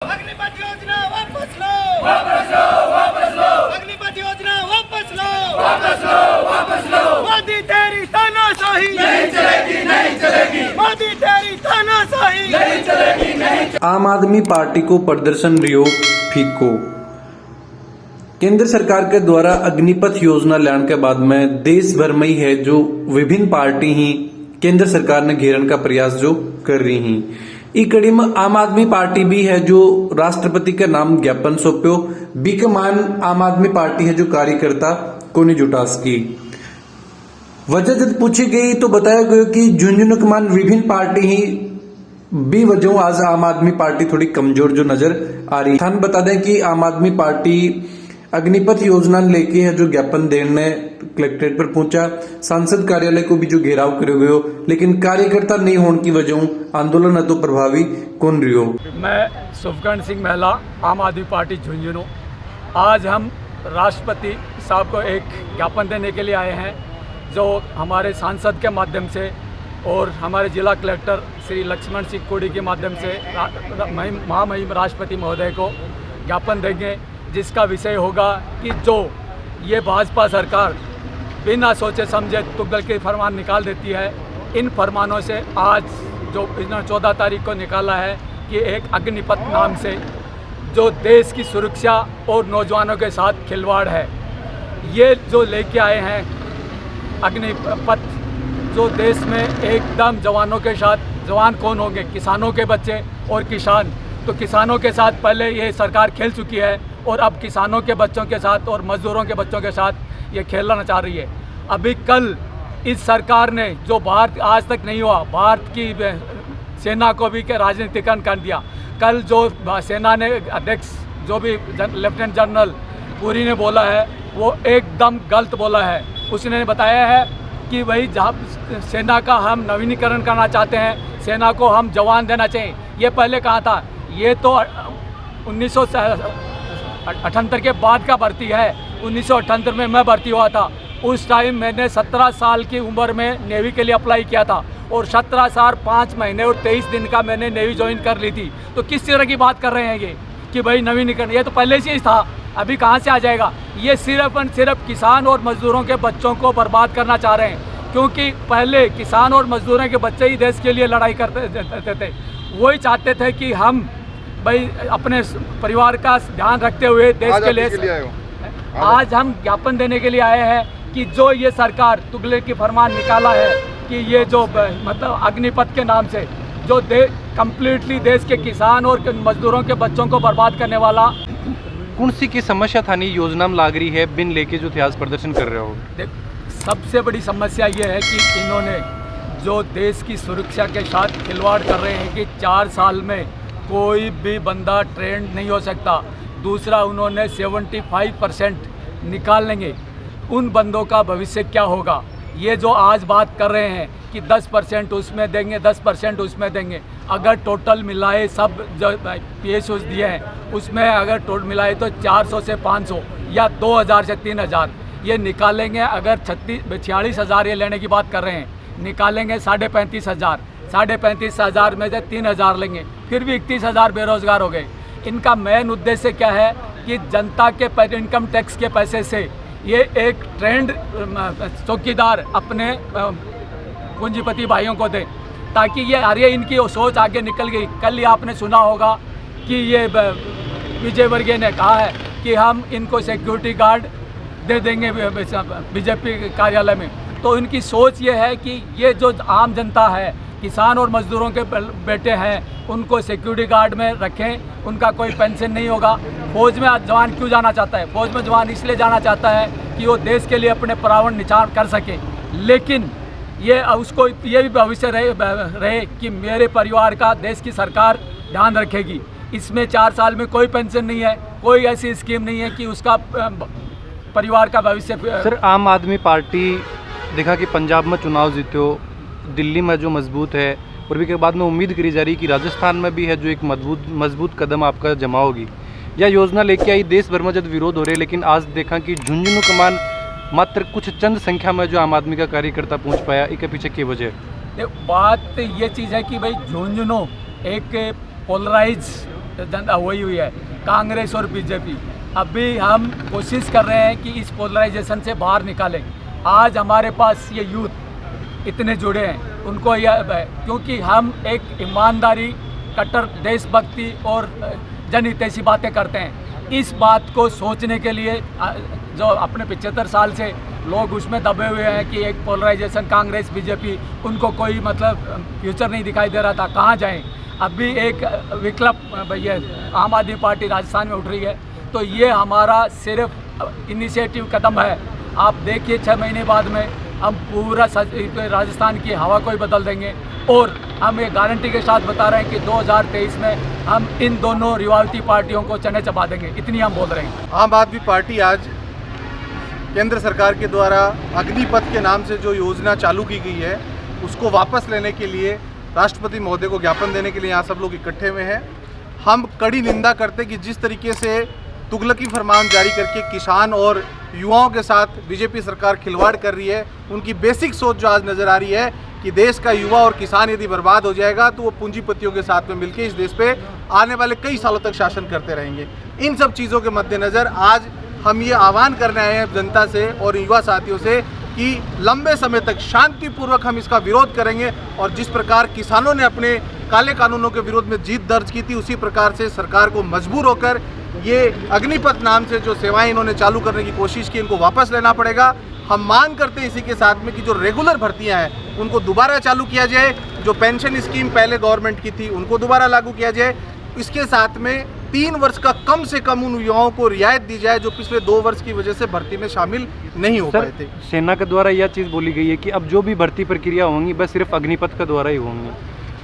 अग्निपथ योजना वापस लो, वापस लो, वापस लो। अग्निपथ योजना वापस लो, वापस लो, वापस लो। मोदी तेरी तानाशाही नहीं चलेगी, नहीं चलेगी। मोदी तेरी तानाशाही नहीं चलेगी, नहीं। आम आदमी पार्टी को प्रदर्शन रियो फीको। केंद्र सरकार के द्वारा अग्निपथ योजना लाने के बाद में देश भर में ही है जो विभिन्न पार्टी ही केंद्र सरकार ने घेरन का प्रयास जो कर रही हैं। ई कड़ी में आम आदमी पार्टी भी है जो राष्ट्रपति के नाम ज्ञापन सौंप्यो। बीकमान आम आदमी पार्टी है जो कार्यकर्ता को नहीं जुटास की वजह जब पूछी गई तो बताया गया कि झुंझुनू कमान विभिन्न पार्टी ही भी वजहों आज आम आदमी पार्टी थोड़ी कमजोर जो नजर आ रही है। बता दें कि आम आदमी पार्टी अग्निपथ योजना लेके है जो ज्ञापन देने कलेक्ट्रेट पर पहुंचा। सांसद कार्यालय को भी जो घेराव करे गयो, लेकिन कार्यकर्ता नहीं होने की वजह आंदोलन न तो प्रभावी कौन रही हो। मैं सुफगण सिंह महिला, आम आदमी पार्टी झुंझुनू। आज हम राष्ट्रपति साहब को एक ज्ञापन देने के लिए आए हैं जो हमारे सांसद के माध्यम से और हमारे जिला कलेक्टर श्री लक्ष्मण सिंह कोड़ी के माध्यम से महामहिम राष्ट्रपति महोदय को ज्ञापन देंगे, जिसका विषय होगा कि जो ये भाजपा सरकार बिना सोचे समझे तुगलक के फरमान निकाल देती है। इन फरमानों से आज जो इन्होंने 14 तारीख को निकाला है कि एक अग्निपथ नाम से जो देश की सुरक्षा और नौजवानों के साथ खिलवाड़ है, ये जो लेके आए हैं अग्निपथ, जो देश में एकदम जवानों के साथ, जवान कौन होंगे? किसानों के बच्चे और किसान। तो किसानों के साथ पहले ये सरकार खेल चुकी है और अब किसानों के बच्चों के साथ और मजदूरों के बच्चों के साथ ये खेलना चाह रही है। अभी कल इस सरकार ने जो भारत आज तक नहीं हुआ, भारत की सेना को भी के राजनीतिकरण कर दिया। कल जो सेना ने अध्यक्ष जो भी लेफ्टिनेंट जनरल पुरी ने बोला है वो एकदम गलत बोला है। उसने बताया है कि भाई जहाँ सेना का हम नवीनीकरण करना चाहते हैं, सेना को हम जवान देना चाहिए। ये पहले कहा था, ये तो 1978 के बाद का भर्ती है। 1978 में मैं भर्ती हुआ था। उस टाइम मैंने 17 साल की उम्र में नेवी के लिए अप्लाई किया था और 17 साल 5 महीने और 23 दिन का मैंने नेवी ज्वाइन कर ली थी। तो किस तरह की बात कर रहे हैं ये कि भाई नवीनीकरण? ये तो पहले से ही था, अभी कहाँ से आ जाएगा? ये सिर्फ और सिर्फ किसान और मजदूरों के बच्चों को बर्बाद करना चाह रहे हैं, क्योंकि पहले किसान और मजदूरों के बच्चे ही देश के लिए लड़ाई करते थे। वही चाहते थे कि हम भाई अपने परिवार का ध्यान रखते हुए देश के लिए आज हम ज्ञापन देने के लिए आए हैं कि जो ये सरकार तुगलक की फरमान निकाला है कि ये जो मतलब अग्निपथ के नाम से जो कंप्लीटली देश के किसान और मजदूरों के बच्चों को बर्बाद करने वाला। कौन सी की समस्या थानी योजना में लाग रही है बिन लेके जो इतिहास प्रदर्शन कर रहे हो? सबसे बड़ी समस्या ये है कि इन्होंने जो देश की सुरक्षा के साथ खिलवाड़ कर रहे हैं कि 4 साल में कोई भी बंदा ट्रेंड नहीं हो सकता। दूसरा, उन्होंने 75% निकाल लेंगे। उन बंदों का भविष्य क्या होगा? ये जो आज बात कर रहे हैं कि 10% उसमें देंगे, 10% उसमें देंगे, अगर टोटल मिलाए सब जो PSOs दिए हैं उसमें अगर टोटल मिलाए तो 400 से 500 या 2000 से 3000 ये निकालेंगे। अगर 46,000 ये लेने की बात कर रहे हैं, निकालेंगे 35,500। 35,500 में से 3,000 लेंगे, फिर भी 31,000 बेरोजगार हो गए। इनका मेन उद्देश्य क्या है कि जनता के इनकम टैक्स के पैसे से ये एक ट्रेंड चौकीदार अपने पूंजीपति भाइयों को दें, ताकि ये अरे इनकी सोच आगे निकल गई। कल ही आपने सुना होगा कि ये विजय वर्गीय ने कहा है कि हम इनको सिक्योरिटी गार्ड दे देंगे बीजेपी कार्यालय में। तो इनकी सोच ये है कि ये जो आम जनता है, किसान और मजदूरों के बेटे हैं, उनको सिक्योरिटी गार्ड में रखें, उनका कोई पेंशन नहीं होगा। फौज में जवान क्यों जाना चाहता है? फौज में जवान इसलिए जाना चाहता है कि वो देश के लिए अपने प्राण निछावर कर सके। लेकिन ये उसको ये भी भविष्य रहे कि मेरे परिवार का देश की सरकार ध्यान रखेगी। इसमें 4 साल में कोई पेंशन नहीं है, कोई ऐसी स्कीम नहीं है कि उसका परिवार का भविष्य। सर, आम आदमी पार्टी देखा कि पंजाब में चुनाव जीत्यो, दिल्ली में जो मजबूत है, और भी के बाद में उम्मीद करी जा रही कि राजस्थान में भी है जो एक मजबूत कदम आपका जमा होगी। यह योजना लेके आई, देश भर में जब विरोध हो रहे, लेकिन आज देखा कि झुंझुनू कमान मात्र कुछ चंद संख्या में जो आम आदमी का कार्यकर्ता पहुंच पाया, इसके पीछे की वजह? बात ये चीज़ है कि भाई झुंझुनू एक पोलराइज जनता हुई है, कांग्रेस और बीजेपी। अभी हम कोशिश कर रहे हैं कि इस पोलराइजेशन से बाहर निकालें। आज हमारे पास ये यूथ इतने जुड़े हैं, उनको यह क्योंकि हम एक ईमानदारी, कट्टर देशभक्ति और जनहितैषी बातें करते हैं। इस बात को सोचने के लिए जो अपने 75 साल से लोग उसमें दबे हुए हैं कि एक पोलराइजेशन कांग्रेस बीजेपी, उनको कोई मतलब फ्यूचर नहीं दिखाई दे रहा था, कहाँ जाएं। अभी एक विकल्प भैया आम आदमी पार्टी राजस्थान में उठ रही है, तो ये हमारा सिर्फ इनिशिएटिव कदम है। आप देखिए 6 महीने बाद में हम पूरा राजस्थान की हवा को ही बदल देंगे। और हम ये गारंटी के साथ बता रहे हैं कि 2023 में हम इन दोनों रिवायती पार्टियों को चने चबा देंगे, इतनी हम बोल रहे हैं। आम आदमी पार्टी आज केंद्र सरकार के द्वारा अग्निपथ के नाम से जो योजना चालू की गई है, उसको वापस लेने के लिए राष्ट्रपति महोदय को ज्ञापन देने के लिए यहाँ सब लोग इकट्ठे हुए हैं। हम कड़ी निंदा करते कि जिस तरीके से तुगलकी फरमान जारी करके किसान और युवाओं के साथ बीजेपी सरकार खिलवाड़ कर रही है, उनकी बेसिक सोच जो आज नज़र आ रही है कि देश का युवा और किसान यदि बर्बाद हो जाएगा तो वो पूंजीपतियों के साथ में मिलकर इस देश पे आने वाले कई सालों तक शासन करते रहेंगे। इन सब चीज़ों के मद्देनज़र आज हम ये आह्वान करने आए हैं जनता से और युवा साथियों से कि लंबे समय तक शांतिपूर्वक हम इसका विरोध करेंगे और जिस प्रकार किसानों ने अपने काले कानूनों के विरोध में जीत दर्ज की थी, उसी प्रकार से सरकार को मजबूर होकर ये अग्निपथ नाम से जो सेवाएं इन्होंने चालू करने की कोशिश की, इनको वापस लेना पड़ेगा। हम मांग करते हैं इसी के साथ में कि जो रेगुलर भर्तियां हैं उनको दोबारा चालू किया जाए, जो पेंशन स्कीम पहले गवर्नमेंट की थी उनको दोबारा लागू किया जाए। इसके साथ में 3 वर्ष का कम से कम उन युवाओं को रियायत दी जाए जो पिछले 2 वर्ष की वजह से भर्ती में शामिल नहीं हो पाए थे। सेना के द्वारा यह चीज़ बोली गई है कि अब जो भी भर्ती प्रक्रिया होंगी बस सिर्फ अग्निपथ के द्वारा ही होंगी।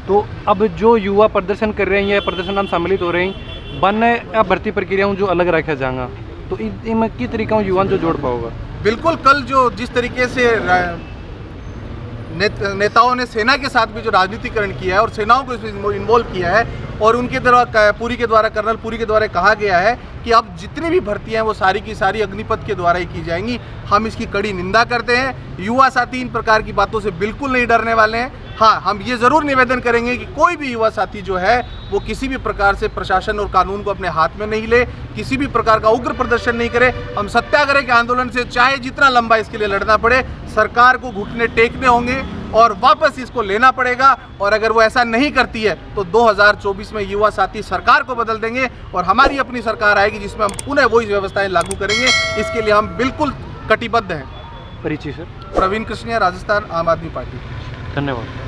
तो अब जो युवा प्रदर्शन कर रहे हैं या प्रदर्शन हम सम्मिलित हो रहे हैं, बन भर्ती प्रक्रियाओं जो अलग रखा जाएगा, तो इनमें किस तरीका युवा जो जोड़ पाओगा? बिल्कुल, कल जो जिस तरीके से नेताओं ने सेना के साथ भी जो राजनीतिकरण किया है और सेनाओं को इसमें इन्वॉल्व किया है और उनके द्वारा पुरी के द्वारा कर्नल पुरी के द्वारा कहा गया है कि अब जितनी भी भर्तियां हैं वो सारी की सारी अग्निपथ के द्वारा ही की जाएंगी। हम इसकी कड़ी निंदा करते हैं। युवा साथी इन प्रकार की बातों से बिल्कुल नहीं डरने वाले हैं। हाँ, हम ये ज़रूर निवेदन करेंगे कि कोई भी युवा साथी जो है वो किसी भी प्रकार से प्रशासन और कानून को अपने हाथ में नहीं ले, किसी भी प्रकार का उग्र प्रदर्शन नहीं करे। हम सत्याग्रह के आंदोलन से चाहे जितना लंबा इसके लिए लड़ना पड़े, सरकार को घुटने टेकने होंगे और वापस इसको लेना पड़ेगा। और अगर वो ऐसा नहीं करती है तो 2024 में युवा साथी सरकार को बदल देंगे और हमारी अपनी सरकार आएगी जिसमें हम पुनः वही व्यवस्थाएं लागू करेंगे। इसके लिए हम बिल्कुल कटिबद्ध हैं। परिचय सर? प्रवीण कृष्णिया, राजस्थान आम आदमी पार्टी। धन्यवाद।